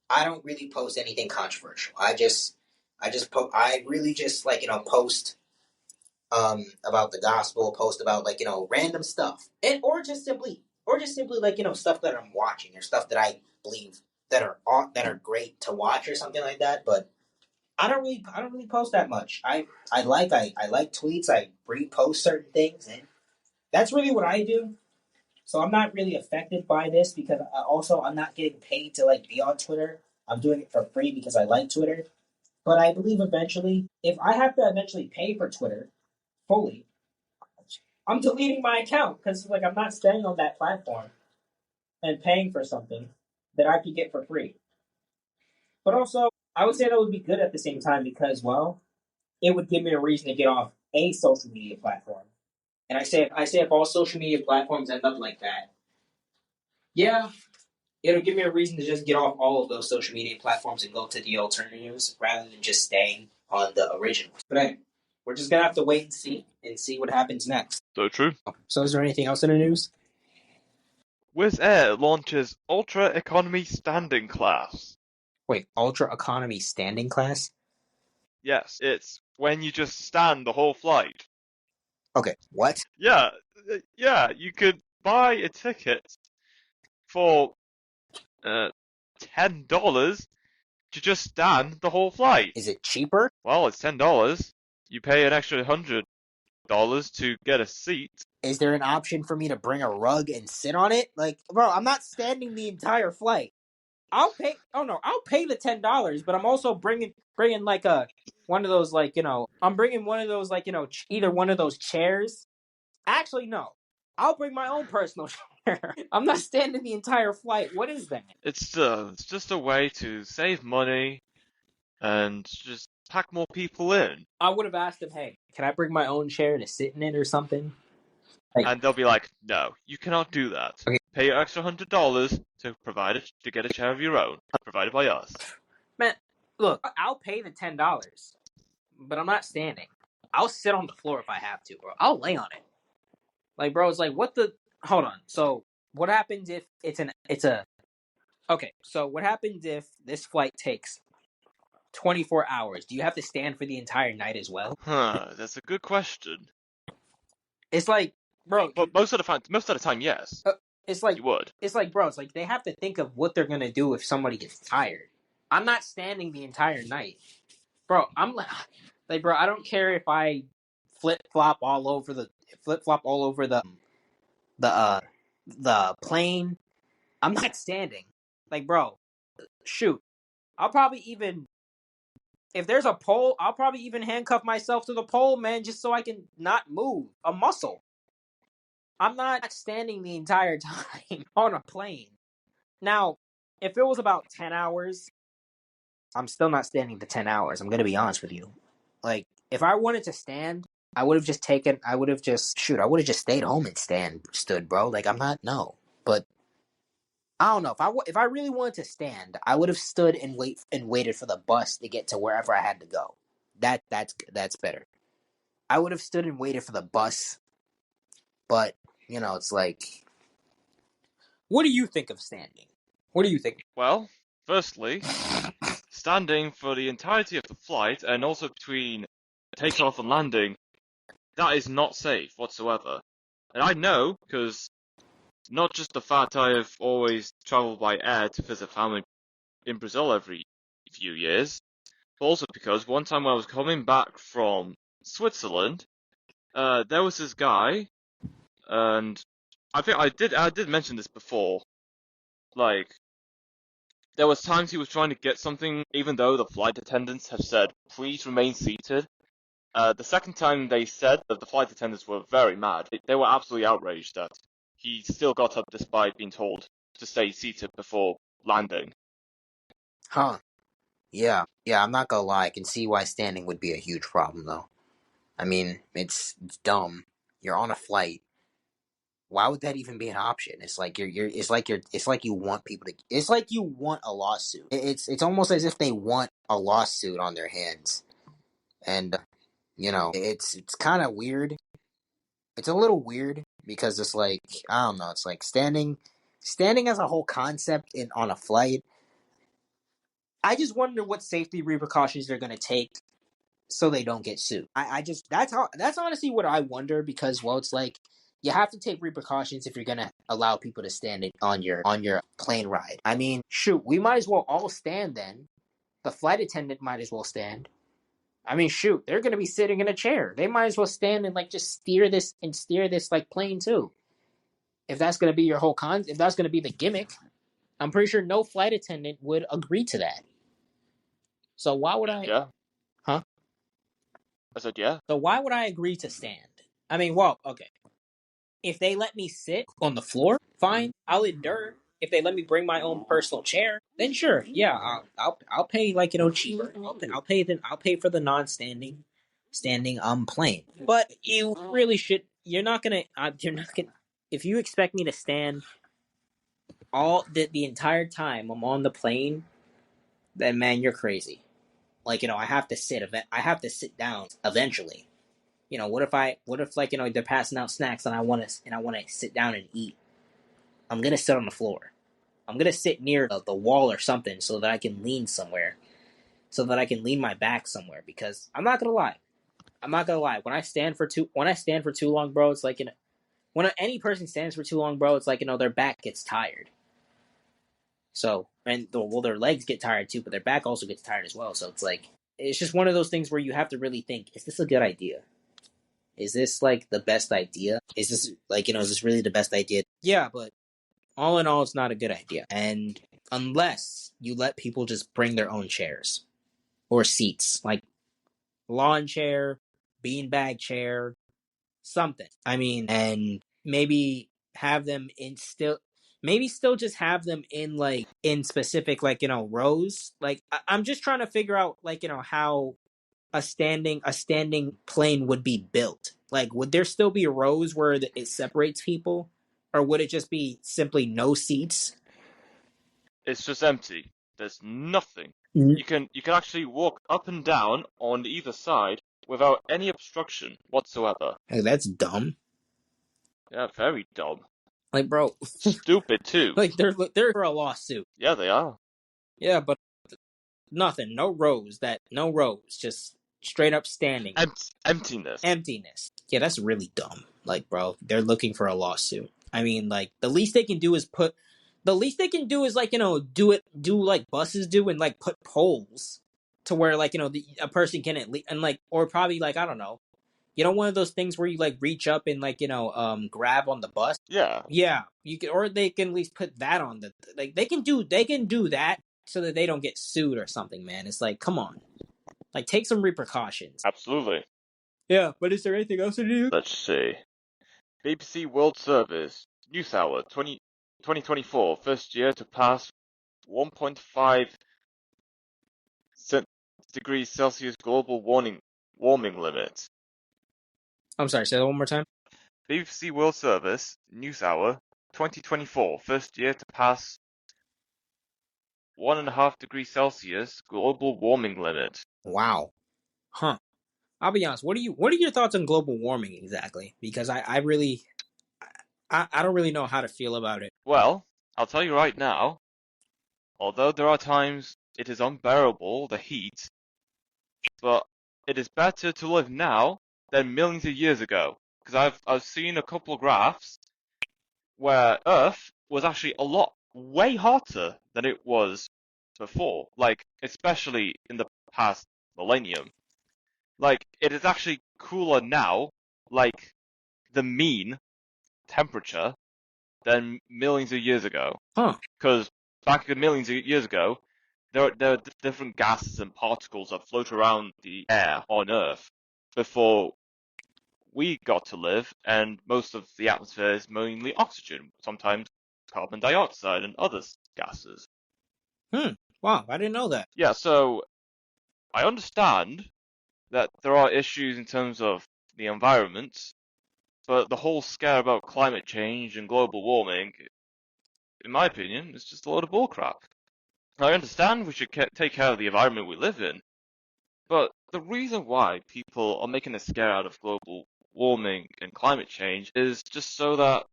I don't really post anything controversial. I really just post about the gospel, post about random stuff, and or just simply stuff that I'm watching or stuff that I believe that are great to watch or something like that. But I don't really post that much. I like tweets. I repost certain things, and that's really what I do. So I'm not really affected by this because I'm not getting paid to be on Twitter. I'm doing it for free because I like Twitter. But I believe eventually, if I have to eventually pay for Twitter fully, I'm deleting my account because I'm not staying on that platform and paying for something that I could get for free. But also, I would say that would be good at the same time because, well, it would give me a reason to get off a social media platform. And I say if all social media platforms end up like that, yeah, it'll give me a reason to just get off all of those social media platforms and go to the alternatives rather than just staying on the originals. But hey, we're just gonna have to wait and see what happens next. So true. So is there anything else in the news? Wizz Air launches Ultra Economy Standing Class. Wait, Ultra Economy Standing Class? Yes, it's when you just stand the whole flight. Okay, what? Yeah, you could buy a ticket for $10 to just stand the whole flight. Is it cheaper? Well, it's $10. You pay an extra $100 to get a seat. Is there an option for me to bring a rug and sit on it? Bro, I'm not standing the entire flight. I'll pay. Oh no, I'll pay the $10, but I'm also bringing one of those I'm bringing one of those either one of those chairs. Actually, no. I'll bring my own personal chair. I'm not standing the entire flight. What is that? It's just a way to save money and just pack more people in. I would have asked him, hey, can I bring my own chair to sit in it or something? And they'll be like, no, you cannot do that. Okay. Pay your extra $100 to get a chair of your own, provided by us. Man, look, I'll pay the $10, but I'm not standing. I'll sit on the floor if I have to, bro. I'll lay on it. Bro, it's what the... Hold on. So, what happens if Okay, so what happens if this flight takes 24 hours? Do you have to stand for the entire night as well? That's a good question. It's bro... But most of the time, yes. It's you would. It's bro, it's they have to think of what they're gonna do if somebody gets tired. I'm not standing the entire night. Bro, I'm bro, I don't care if I flip flop all over the plane. I'm not standing. Bro, shoot. I'll probably even, if there's a pole, I'll probably even handcuff myself to the pole, man, just so I can not move a muscle. I'm not standing the entire time on a plane. Now, if it was about 10 hours, I'm still not standing the 10 hours. I'm going to be honest with you. If I wanted to stand, I would have just stayed home and stood, bro. No. But I don't know. If I really wanted to stand, I would have stood and waited for the bus to get to wherever I had to go. That's better. I would have stood and waited for the bus, but it's like, what do you think of standing? What do you think? Well, firstly, standing for the entirety of the flight and also between takeoff and landing, that is not safe whatsoever. And I know because not just the fact I have always traveled by air to visit family in Brazil every few years, but also because one time when I was coming back from Switzerland, there was this guy, and I think I did mention this before. Like, there was times he was trying to get something, even though the flight attendants have said, "Please remain seated." The second time they said that, the flight attendants were very mad. They were absolutely outraged that he still got up despite being told to stay seated before landing. Huh? Yeah. I'm not gonna lie. I can see why standing would be a huge problem, though. I mean, it's dumb. You're on a flight. Why would that even be an option? It's like it's like you want people to. It's like you want a lawsuit. It's almost as if they want a lawsuit on their hands, and it's kind of weird. It's a little weird because it's like, I don't know. It's like standing as a whole concept on a flight. I just wonder what safety repercussions they're gonna take so they don't get sued. I just that's honestly what I wonder, because it's like you have to take repercussions if you're gonna allow people to stand on your plane ride. I mean, shoot, we might as well all stand then. The flight attendant might as well stand. I mean, shoot, they're gonna be sitting in a chair. They might as well stand and like just steer this like plane too. If that's gonna be your whole if that's gonna be the gimmick, I'm pretty sure no flight attendant would agree to that. So why would I? Yeah. Huh? I said, yeah. So why would I agree to stand? I mean, well, okay. If they let me sit on the floor, fine, I'll endure. If they let me bring my own personal chair, then sure, yeah, I'll pay like cheaper. I'll pay for the non-standing plane. But you really should. You're not gonna. If you expect me to stand all the entire time I'm on the plane, then man, you're crazy. Like I have to sit. I have to sit down eventually. What if like they're passing out snacks and I want to sit down and eat. I'm gonna sit on the floor. I'm gonna sit near the wall or something so that I can lean somewhere, so that I can lean my back somewhere. Because I'm not gonna lie. When I stand for too long, bro, it's like when any person stands for too long, bro, it's like their back gets tired. So their legs get tired too, but their back also gets tired as well. So it's like it's just one of those things where you have to really think: is this a good idea? Is this like the best idea? Is this like is this really the best idea? Yeah, but all in all, it's not a good idea. And unless you let people just bring their own chairs or seats, like lawn chair, beanbag chair, something. I mean, and maybe have them still just have them in specific rows. Like I'm just trying to figure out how a standing plane would be built. Like, would there still be rows where it separates people, or would it just be simply no seats? It's just empty. There's nothing. Mm. You can actually walk up and down on either side without any obstruction whatsoever. Hey, that's dumb. Yeah, very dumb. Like, bro, Stupid too. like they're for a lawsuit. Yeah, they are. Yeah, but nothing. No rows. Just straight up standing. Emptiness. Yeah, that's really dumb. Like, bro, they're looking for a lawsuit. I mean, like, the least they can do is do like buses do, and like put poles to where a person can at least, and like, or probably like, I don't know, one of those things where you like reach up and like grab on the bus. Yeah. Yeah, you can, or they can at least put that on the like they can do that so that they don't get sued or something. Man, it's like, come on, like take some repercussions. Absolutely. Yeah, but is there anything else to do? Let's see. BBC World Service News Hour 2024 first year to pass 1.5 degrees Celsius global warming limit. I'm sorry, say that one more time. BBC World Service News Hour 2024 first year to pass 1.5 degrees Celsius global warming limit. Wow. Huh. I'll be honest. What are your thoughts on global warming exactly? Because I really I don't really know how to feel about it. Well, I'll tell you right now, although there are times it is unbearable, the heat, but it is better to live now than millions of years ago. Because I've seen a couple of graphs where Earth was actually a lot way hotter than it was before, like especially in the past millennium. Like it is actually cooler now, like the mean temperature than millions of years ago. Huh. Because back millions of years ago, there are different gases and particles that float around the air on Earth before we got to live, and most of the atmosphere is mainly oxygen, sometimes carbon dioxide and other gases. Wow, I didn't know that. Yeah, so I understand that there are issues in terms of the environment, but the whole scare about climate change and global warming, in my opinion, is just a load of bullcrap. I understand we should take care of the environment we live in, but the reason why people are making a scare out of global warming and climate change is just so that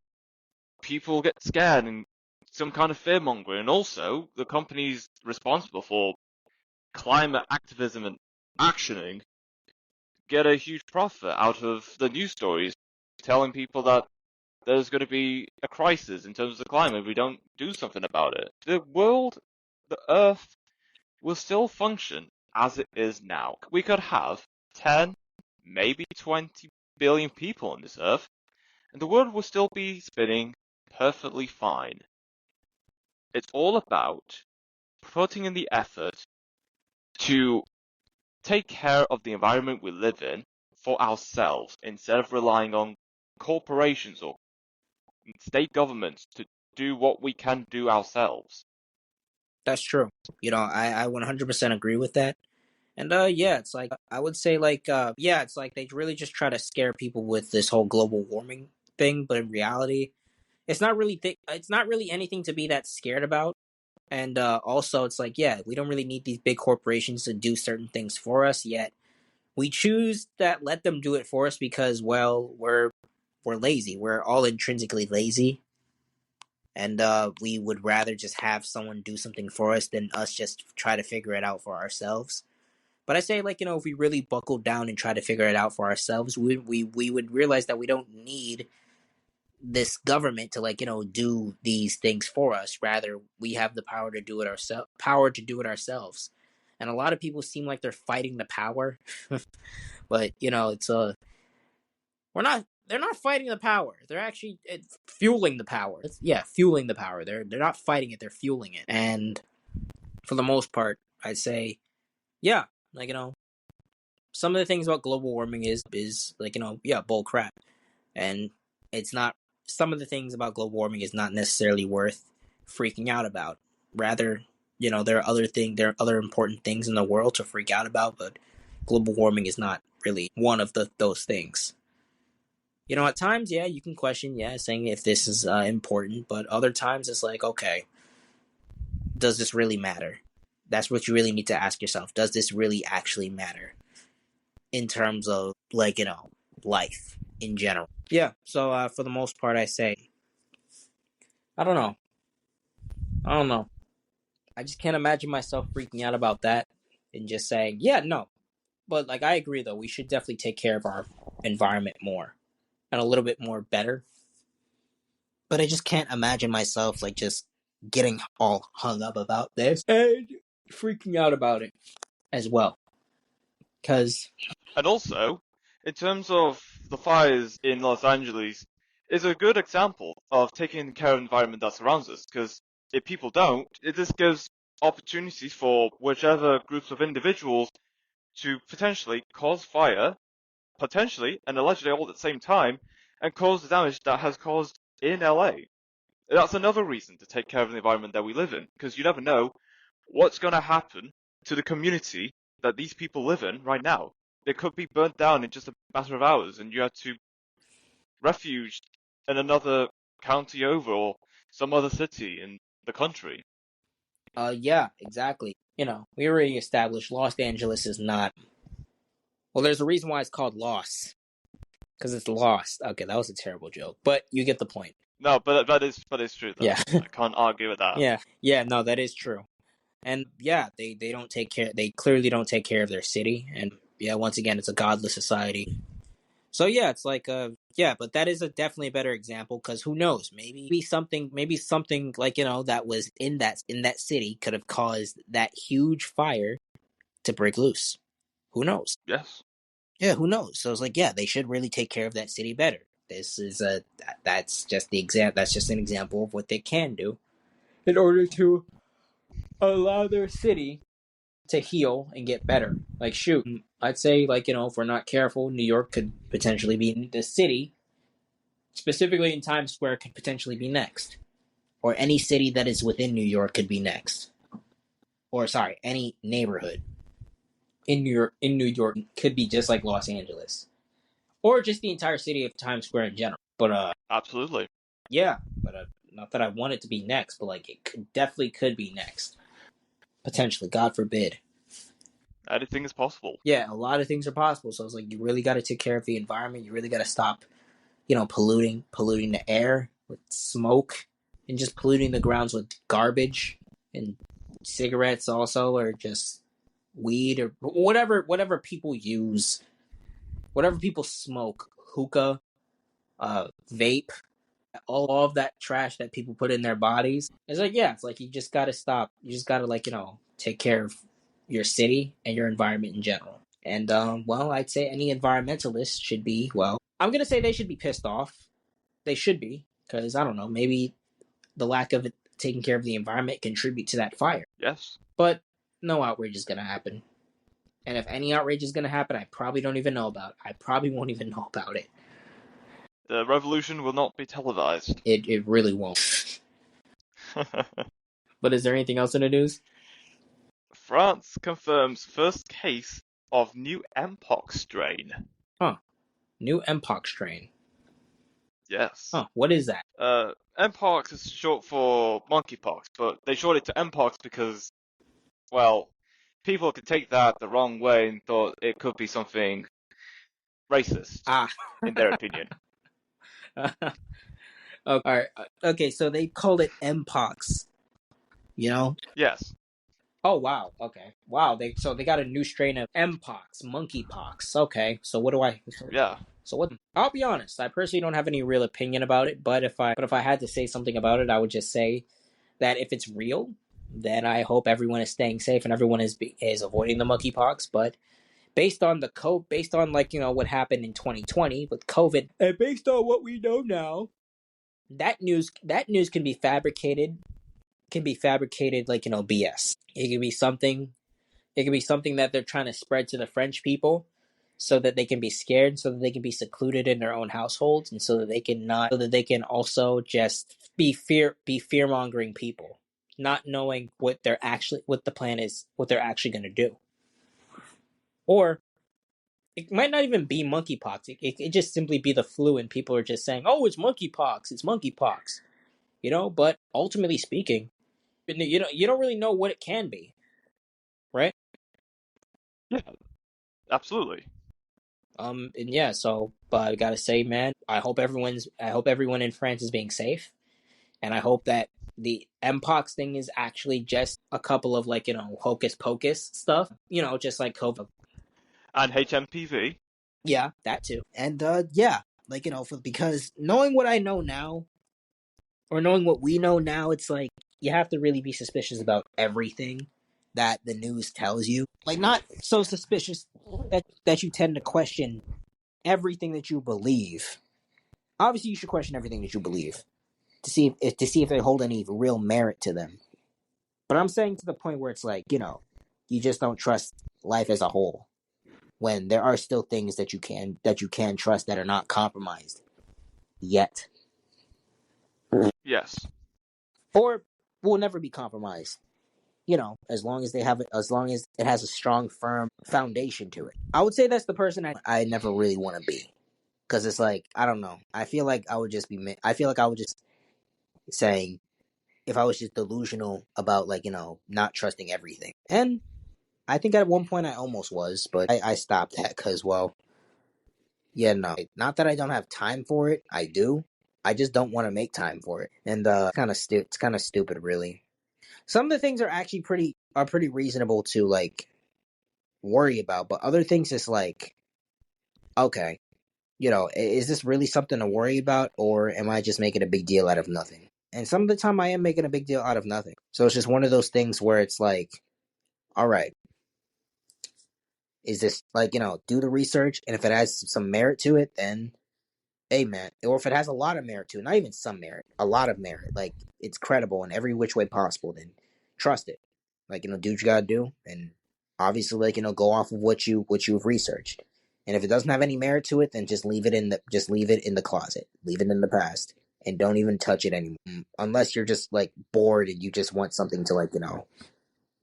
people get scared and some kind of fear mongering. And also, the companies responsible for climate activism and actioning get a huge profit out of the news stories telling people that there's going to be a crisis in terms of the climate if we don't do something about it. The world, the Earth, will still function as it is now. We could have 10, maybe 20 billion people on this Earth, and the world will still be spinning perfectly fine. It's all about putting in the effort to take care of the environment we live in for ourselves instead of relying on corporations or state governments to do what we can do ourselves. That's true. I 100% agree with that. And yeah, it's like I would say yeah, it's like they really just try to scare people with this whole global warming thing, but in reality, it's not really anything to be that scared about. And also it's like, yeah, we don't really need these big corporations to do certain things for us yet. We choose that let them do it for us because well, we're lazy. We're all intrinsically lazy. And we would rather just have someone do something for us than us just try to figure it out for ourselves. But I say, if we really buckle down and try to figure it out for ourselves, we would realize that we don't need this government to do these things for us. Rather, we have the power to do it ourselves. And a lot of people seem like they're fighting the power, but it's we're not. They're not fighting the power. They're actually fueling the power. Fueling the power. They're not fighting it. They're fueling it. And for the most part, I'd say, yeah, some of the things about global warming is bull crap. And it's not, some of the things about global warming is not necessarily worth freaking out about. Rather, there are other important things in the world to freak out about, but global warming is not really one of those things. At times, yeah, you can question, saying if this is important, but other times it's like, okay, does this really matter? That's what you really need to ask yourself. Does this really actually matter in terms of life in general? Yeah. So for the most part, I say, I don't know. I just can't imagine myself freaking out about that and just saying, yeah, no. But I agree though, we should definitely take care of our environment more and a little bit more better. But I just can't imagine myself just getting all hung up about this and freaking out about it as well. And also, in terms of the fires in Los Angeles, is a good example of taking care of the environment that surrounds us, because if people don't, it just gives opportunities for whichever groups of individuals to potentially cause fire, potentially and allegedly all at the same time, and cause the damage that has caused in LA. That's another reason to take care of the environment that we live in, because you never know what's going to happen to the community that these people live in right now. They could be burnt down in just a matter of hours, and you have to refuge in another county over or some other city in the country. Yeah, exactly. We already established Los Angeles is not Well, there's a reason why it's called Lost. Because it's lost. Okay, that was a terrible joke. But you get the point. No, but that is true though. Yeah. I can't argue with that. Yeah, no, that is true. And yeah, they don't take care, they clearly don't take care of their city. And yeah, once again, it's a godless society. So yeah, it's like yeah, but that is definitely a better example because who knows? Maybe something like that was in that city could have caused that huge fire to break loose. Who knows? Yes. Yeah, who knows? So it's like, yeah, they should really take care of that city better. This is that's just an example of what they can do in order to allow their city to heal and get better. Like, shoot, I'd say, like, if we're not careful, New York could potentially be the city, specifically in Times Square, could potentially be next. Or any city that is within New York could be next. Or, sorry, any neighborhood in New York could be just like Los Angeles. Or just the entire city of Times Square in general. But, Absolutely. yeah, but not that I want it to be next, but, like, it definitely could be next. Potentially, God forbid. Anything is possible. Yeah, a lot of things are possible. So it's like you really got to take care of the environment. You really got to stop, polluting the air with smoke, and just polluting the grounds with garbage and cigarettes also, or just weed or whatever people use, whatever people smoke, hookah, vape, all of that trash that people put in their bodies. It's like, yeah, it's like you just got to stop. You just got to take care of your city and your environment in general. And well, I'd say any environmentalist should be, well, I'm gonna say they should be pissed off. They should be, because I don't know, maybe the lack of it taking care of the environment contribute to that fire. Yes. But no outrage is gonna happen. And if any outrage is gonna happen, I probably don't even know about it. I probably won't even know about it. The revolution will not be televised. It really won't. But is there anything else in the news? France confirms first case of new Mpox strain. Huh. New Mpox strain. Yes. Huh. What is that? Mpox is short for monkeypox, but they shorted it to Mpox because, well, people could take that the wrong way and thought it could be something racist, in their opinion. All right. Okay, so they called it Mpox. Yes. Oh wow. Okay. Wow. They got a new strain of Mpox, monkeypox. Okay. So what do I? Yeah. So what? I'll be honest. I personally don't have any real opinion about it. But if I had to say something about it, I would just say that if it's real, then I hope everyone is staying safe and everyone is avoiding the monkeypox. But based on what happened in 2020 with COVID, and based on what we know now, that news can be fabricated. Like BS. It could be something that they're trying to spread to the French people so that they can be scared, so that they can be secluded in their own households, and so that they can also just be fear-mongering people, not knowing what the plan is, what they're actually going to do. Or it might not even be monkeypox. It just simply be the flu, and people are just saying, "Oh, it's monkeypox. It's monkeypox." But ultimately speaking, you don't really know what it can be, right? Yeah. Absolutely. And yeah, so but I gotta say, man, I hope everyone in France is being safe, and I hope that the Mpox thing is actually just a couple of hocus pocus stuff, just like COVID. And HMPV. Yeah, that too. And yeah, because knowing what I know now, or knowing what we know now, it's like you have to really be suspicious about everything that the news tells you. Like, not so suspicious that you tend to question everything that you believe. Obviously, you should question everything that you believe to see if they hold any real merit to them. But I'm saying to the point where it's like, you just don't trust life as a whole, when there are still things that you can trust that are not compromised yet. Yes. Or will never be compromised. As long as it has a strong, firm foundation to it. I would say that's the person I never really want to be. Because it's like, I don't know. I feel like I would just saying, if I was just delusional about, not trusting everything. And I think at one point I almost was, but I stopped that because, well, yeah, no. Not that I don't have time for it. I do. I just don't want to make time for it. And it's kind of stupid, really. Some of the things are actually pretty reasonable to like worry about, but other things is like, okay, is this really something to worry about, or am I just making a big deal out of nothing? And some of the time I am making a big deal out of nothing. So it's just one of those things where it's like, all right, is this like, do the research, and if it has some merit to it, then hey man, or if it has a lot of merit to it, not even some merit, a lot of merit, like it's credible in every which way possible, then trust it. Like, do what you gotta do, and obviously, like, go off of what you've researched. And if it doesn't have any merit to it, then just leave it in the closet, leave it in the past, and don't even touch it anymore. Unless you're just like bored and you just want something to like,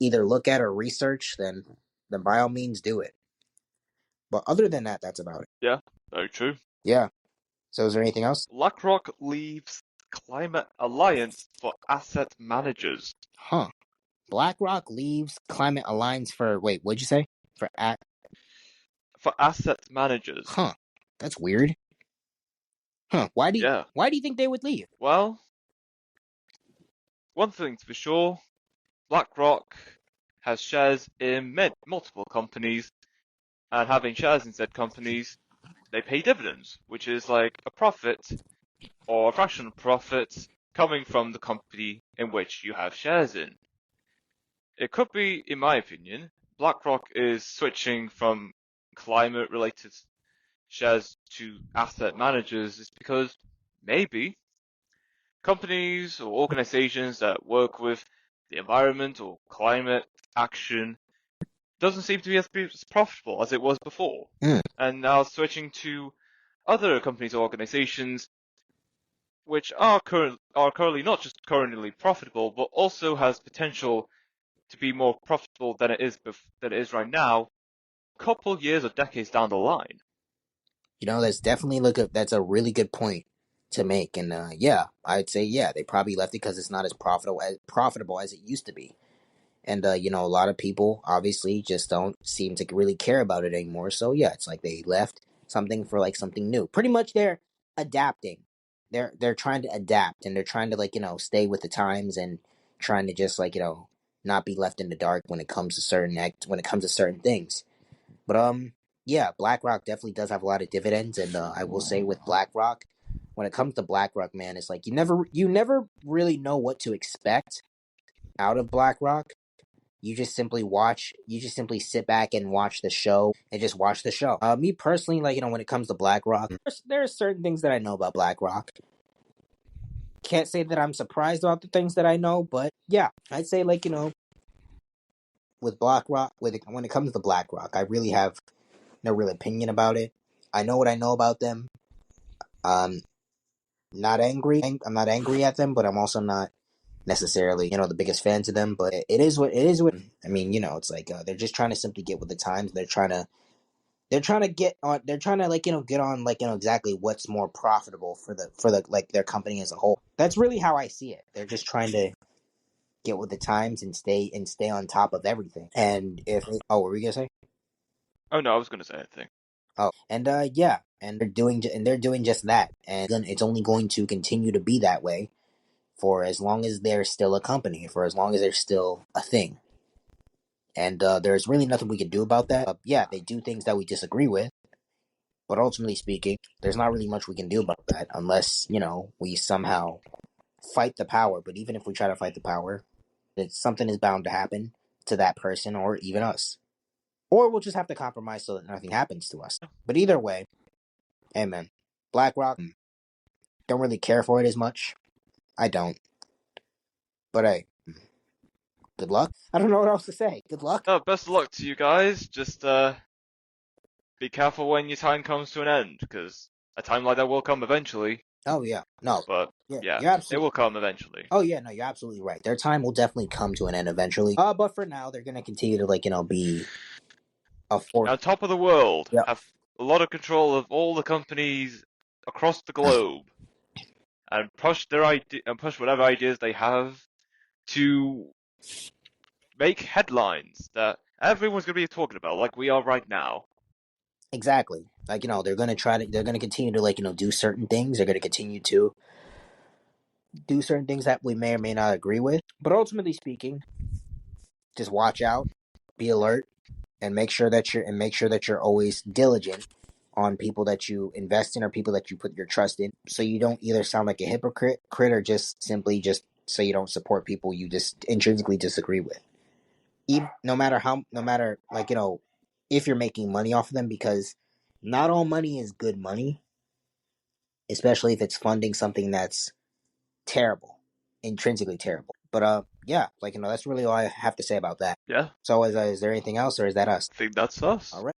either look at or research, then by all means do it. But other than that, that's about it. Yeah, very true. Yeah. So is there anything else? BlackRock leaves Climate Alliance for asset managers. Huh. BlackRock leaves Climate Alliance for wait, what'd you say? For asset managers. Huh. That's weird. Huh. Why do you think they would leave? Well, one thing's for sure, BlackRock has shares in multiple companies, and having shares in said companies, they pay dividends, which is like a profit or a fraction of profit coming from the company in which you have shares in. It could be, in my opinion, BlackRock is switching from climate-related shares to asset managers is because maybe companies or organizations that work with the environment or climate action doesn't seem to be as profitable as it was before. And now switching to other companies or organizations which are currently not just currently profitable, but also has potential to be more profitable than it is right now, a couple years or decades down the line. That's definitely that's a really good point to make. And yeah, I'd say they probably left it because it's not as profitable as it used to be. And a lot of people obviously just don't seem to really care about it anymore. So yeah, it's like they left something for like something new. Pretty much they're adapting. They're trying to adapt, and they're trying to like stay with the times, and trying to just like not be left in the dark when it comes to certain things. But yeah, BlackRock definitely does have a lot of dividends, and I will say with BlackRock, when it comes to BlackRock, man, it's like you never really know what to expect out of BlackRock. You just simply watch. You just simply sit back and watch the show, and just watch the show. Me personally, like when it comes to BlackRock, there are certain things that I know about BlackRock. Can't say that I'm surprised about the things that I know, but yeah, I'd say like with BlackRock, when it comes to BlackRock, I really have no real opinion about it. I know what I know about them. Not angry. I'm not angry at them, but I'm also not necessarily the biggest fans of them. But it is what it is. I mean, it's like they're just trying to simply get with the times. They're trying to get on. They're trying to like get on like exactly what's more profitable for the like their company as a whole. That's really how I see it. They're just trying to get with the times and stay on top of everything. And if what were we gonna say? Oh no, I was going to say anything. Oh, and yeah, and they're doing just that, and it's only going to continue to be that way for as long as they're still a company, for as long as they're still a thing. And there's really nothing we can do about that. Yeah, they do things that we disagree with, but ultimately speaking, there's not really much we can do about that unless we somehow fight the power. But even if we try to fight the power, something is bound to happen to that person or even us. Or we'll just have to compromise so that nothing happens to us. But either way, hey man, BlackRock, don't really care for it as much. I don't. But hey, good luck. I don't know what else to say. Good luck. Oh, best of luck to you guys. Just be careful when your time comes to an end, because a time like that will come eventually. Oh yeah, no, But yeah, it will come eventually. Oh yeah, no, you're absolutely right. Their time will definitely come to an end eventually. But for now, they're gonna continue to like be a force. On top of the world, Yep. have a lot of control of all the companies across the globe, and push whatever ideas they have to make headlines everyone's gonna be talking about, like we are right now. Exactly. Like, they're gonna continue to, like, do certain things. They're gonna continue to do certain things that we may or may not agree with. But ultimately speaking, just watch out, be alert, and make sure that you're always diligent on people that you invest in or people that you put your trust in, so you don't either sound like a hypocrite or just simply just so you don't support people you just intrinsically disagree with. No matter, like, if you're making money off of them, because not all money is good money, especially if it's funding something that's terrible, intrinsically terrible. But yeah, like, that's really all I have to say about that. Yeah, So is there anything else, or is that us? I think that's us. All right.